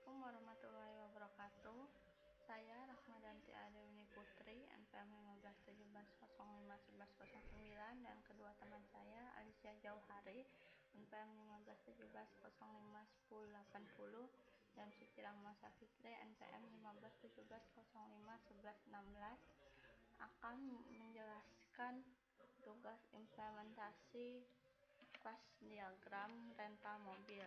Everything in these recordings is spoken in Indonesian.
Assalamualaikum warahmatullahi wabarakatuh. Saya Rahmadanti Adeuni Putri, NPM 1517051109, dan kedua teman saya Alicia Jauhari, NPM 1517051080, dan Siti Rahma Safitri, NPM 1517051116, akan menjelaskan tugas implementasi kelas diagram rental mobil.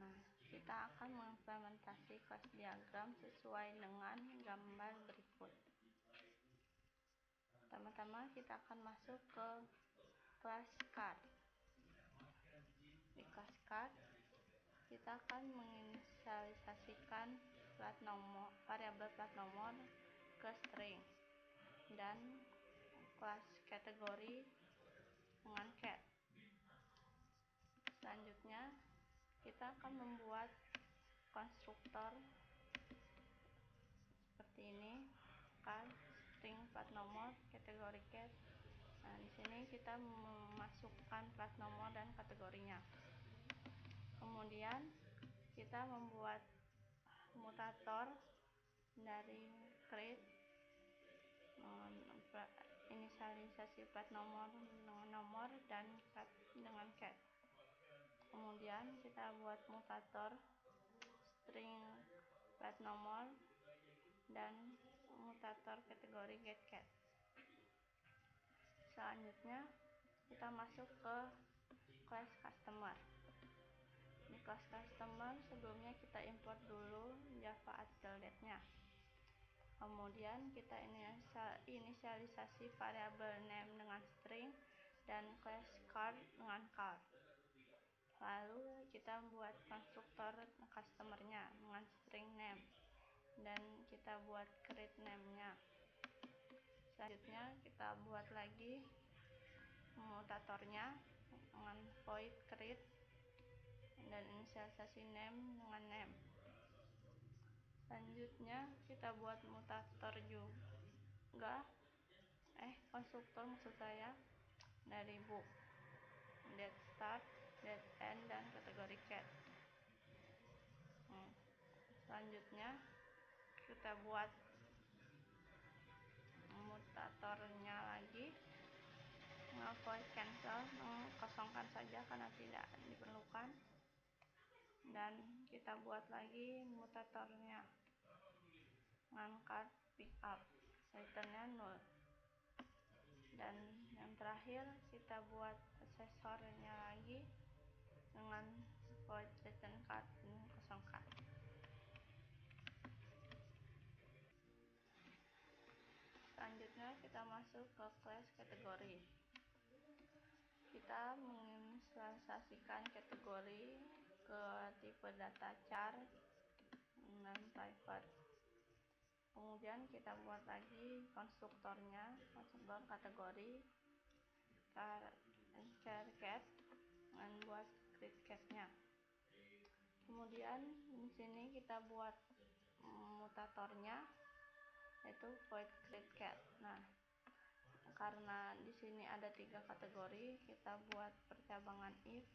Nah, kita akan mengimplementasi kelas diagram sesuai dengan gambar berikut. Pertama-tama kita akan masuk ke kelas card. Di kelas card, kita akan menginisialisasikan variabel plat nomor ke string dan kelas kategori dengan cat. Selanjutnya, kita akan membuat konstruktor seperti ini, card, string, plat nomor, kategori cat. Nah, di sini kita memasukkan plat nomor dan kategorinya. Kemudian kita membuat mutator dari create, inisialisasi plat nomor dengan nomor dan plat dengan cat. Kemudian kita buat mutator string plat nomor dan mutator kategori getCat. Selanjutnya kita masuk ke kelas customer. Di kelas customer sebelumnya kita import dulu Java Utility-nya. Kemudian kita inisialisasi variabel name dengan string dan class card dengan card. Lalu kita buat konstruktor customer-nya dengan string name dan kita buat create name-nya. Selanjutnya kita buat lagi mutatornya dengan void create dan inisialisasi name dengan name. Selanjutnya kita buat mutator juga, konstruktor maksud saya, dari book, date start, date end, dan kategori cat. Selanjutnya kita buat mutatornya lagi, void cancel, mengkosongkan saja karena tidak diperlukan, dan kita buat lagi mutatornya dengan card pickup, returnnya 0. Dan yang terakhir kita buat aksesornya lagi dengan void return card kosongkan. Selanjutnya kita masuk ke kelas kategori. Kita menginisialisasikan kategori ke tipe data char dan private. Kemudian kita buat lagi konstruktornya, konstruktor kategori char cat, dan buat create cat-nya. Kemudian di sini kita buat mutatornya, yaitu void create cat. Nah, karena di sini ada 3 kategori, kita buat percabangan if.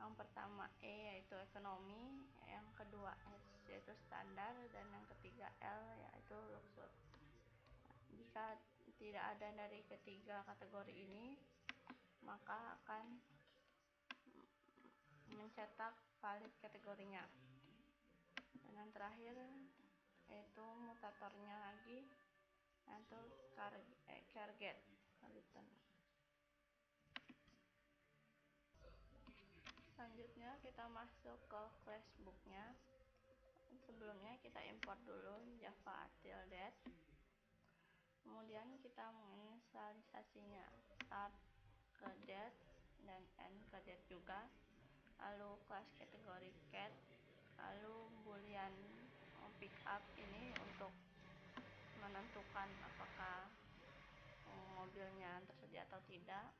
Yang pertama E yaitu ekonomi, yang kedua S yaitu standar, dan yang ketiga L yaitu luxury. Jika tidak ada dari ketiga kategori ini, maka akan mencetak valid kategorinya. Dan yang terakhir yaitu mutatornya lagi, yaitu carget return. Selanjutnya kita masuk ke classbook-nya. Sebelumnya kita import dulu Java Utility. Kemudian kita menginisialisasinya start ke date dan end ke date juga. Lalu kelas kategori cat, lalu boolean pickup ini untuk menentukan apakah mobilnya tersedia atau tidak.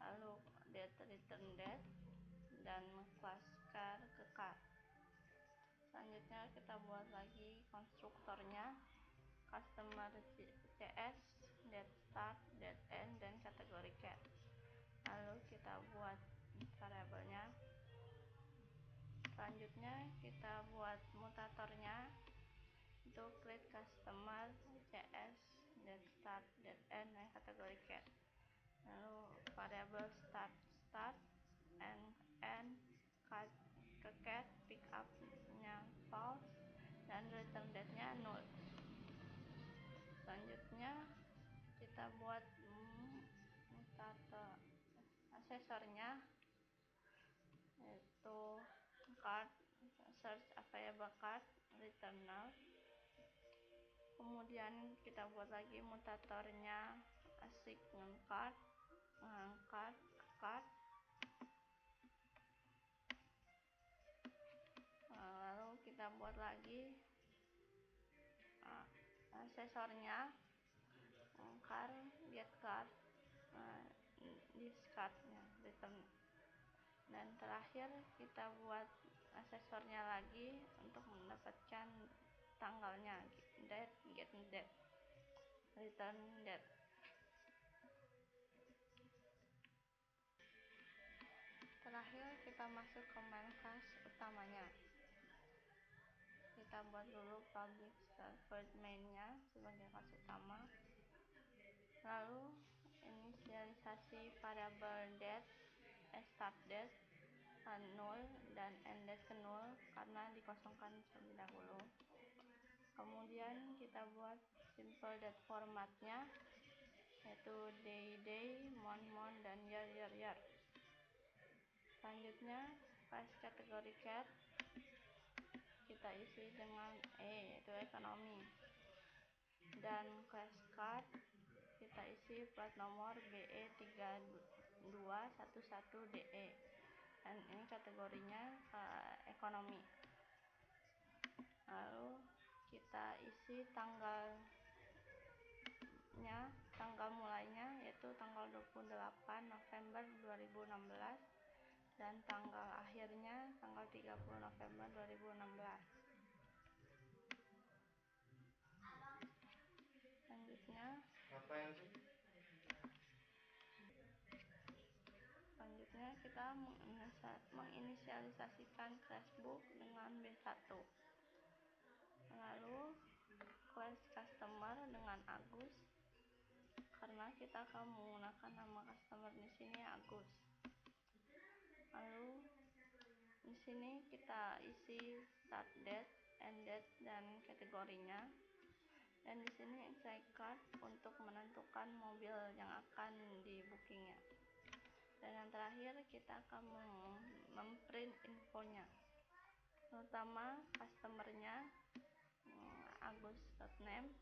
Lalu date return date dan kelas car ke car. Selanjutnya kita buat lagi konstruktornya, customer CS, date start, date end, dan kategori cat. Lalu kita buat variabelnya. Selanjutnya Selanjutnya kita buat mutatornya, itu create customer cs that start that end kategori cat. Lalu variable start and end ke cat, pick up nya false dan return date nya null. Selanjutnya kita buat mutator asesornya, yaitu card search available card return null. Kemudian kita buat lagi mutatornya assign card card. Lalu kita buat lagi asesornya card get card discardnya return. Dan terakhir kita buat asesornya lagi untuk mendapatkan tanggalnya, date get date return date. Terakhir kita masuk ke main class utamanya. Kita buat dulu public start void mainnya sebagai kelas utama. Lalu inisialisasi variabel date start date null dan end date ke null karena dikosongkan terlebih dahulu. Kemudian kita buat simple date formatnya, yaitu day, month, dan year. Selanjutnya class kategori cat kita isi dengan yaitu ekonomi, dan class card kita isi plat nomor BE3211DE, dan ini kategorinya ekonomi. Lalu kita isi tanggal mulainya, yaitu tanggal 28 November 2016 dan tanggal akhirnya tanggal 30 November 2016. Selanjutnya kita menginisialisasikan classbook dengan B1. Lalu class customer dengan Agus, karena kita akan menggunakan nama customer di sini Agus. Lalu di sini kita isi start date, end date, dan kategorinya. Dan di sini inside card untuk menentukan mobil yang akan di bookingnya. Dan yang terakhir kita akan memprint infonya, terutama customernya agus.name,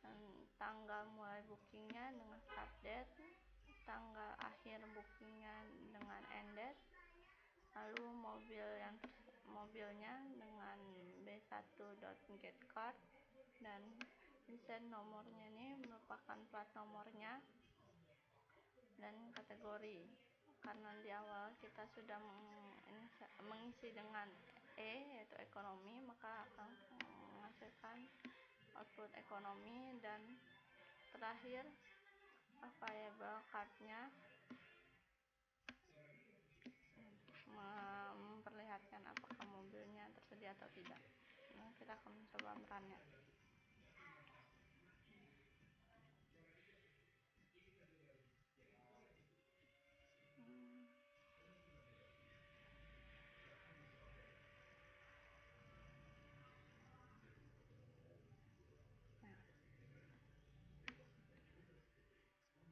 dan tanggal mulai bookingnya dengan start date, tanggal akhir bookingnya dengan end date, lalu mobilnya dengan b1.getCard, dan desain nomornya ini merupakan plat nomornya, dan kategori. Karena di awal kita sudah mengisi dengan yaitu ekonomi, maka akan menghasilkan output ekonomi. Dan terakhir variable cardnya memperlihatkan apakah mobilnya tersedia atau tidak. Nah, kita akan mencoba merannya.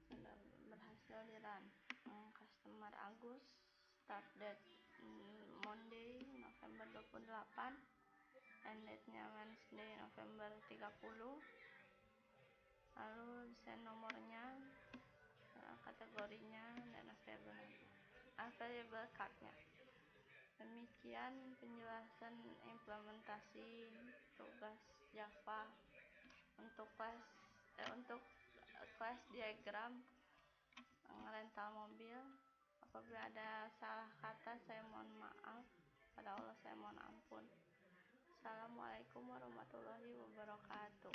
Sudah berhasil di run. Customer Agus, start date Monday November 28, end date nya Wednesday November 30. Lalu desain nomornya, kategorinya, dan available cardnya. Demikian penjelasan implementasi tugas Java untuk class diagram rental mobil. Apabila ada salah kata, saya mohon maaf. Pada Allah saya mohon ampun. Assalamualaikum warahmatullahi wabarakatuh.